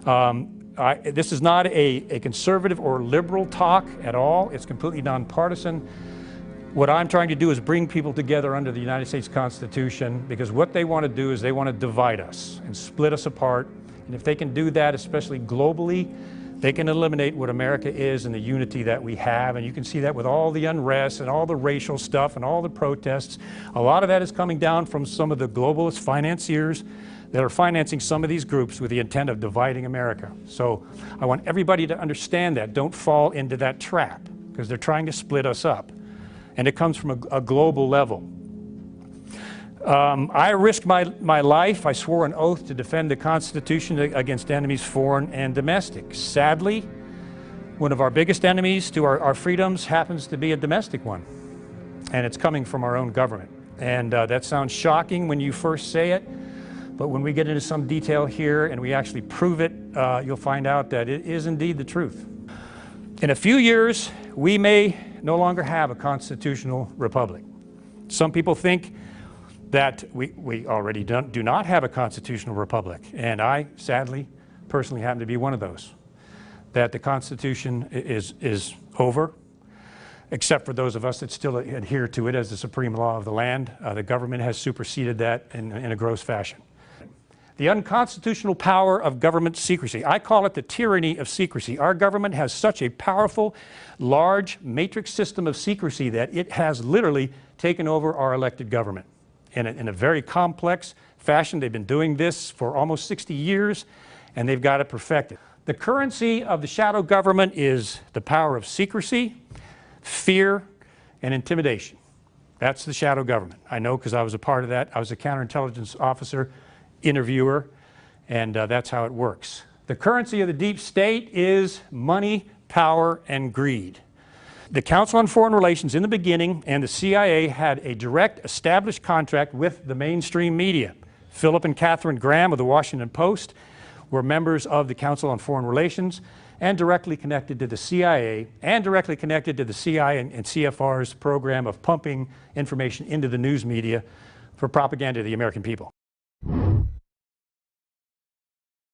This is not a conservative or liberal talk at all. It's completely nonpartisan. What I'm trying to do is bring people together under the United States Constitution, because what they want to do is they want to divide us and split us apart. And if they can do that, especially globally, they can eliminate what America is and the unity that we have. And you can see that with all the unrest and all the racial stuff and all the protests. A lot of that is coming down from some of the globalist financiers that are financing some of these groups with the intent of dividing America. So I want everybody to understand that. Don't fall into that trap, because they're trying to split us up. And it comes from a global level. I risked my life. I swore an oath to defend the Constitution against enemies foreign and domestic. Sadly, one of our biggest enemies to our freedoms happens to be a domestic one. And it's coming from our own government. And that sounds shocking when you first say it. But when we get into some detail here and we actually prove it, you'll find out that it is indeed the truth. In a few years, we may no longer have a constitutional republic. Some people think that we already do not have a constitutional republic. And I, sadly, personally happen to be one of those. That the Constitution is over, except for those of us that still adhere to it as the supreme law of the land. The government has superseded that in a gross fashion. The unconstitutional power of government secrecy. I call it the tyranny of secrecy. Our government has such a powerful, large matrix system of secrecy that it has literally taken over our elected government in a very complex fashion. They've been doing this for almost 60 years, and they've got it perfected. The currency of the shadow government is the power of secrecy, fear, and intimidation. That's the shadow government. I know, because I was a part of that. I was a counterintelligence officer, interviewer, and that's how it works. The currency of the deep state is money, power, and greed. The Council on Foreign Relations in the beginning and the CIA had a direct established contract with the mainstream media. Philip and Catherine Graham of the Washington Post were members of the Council on Foreign Relations and directly connected to the CIA and directly connected to the CIA and CFR's program of pumping information into the news media for propaganda to the American people.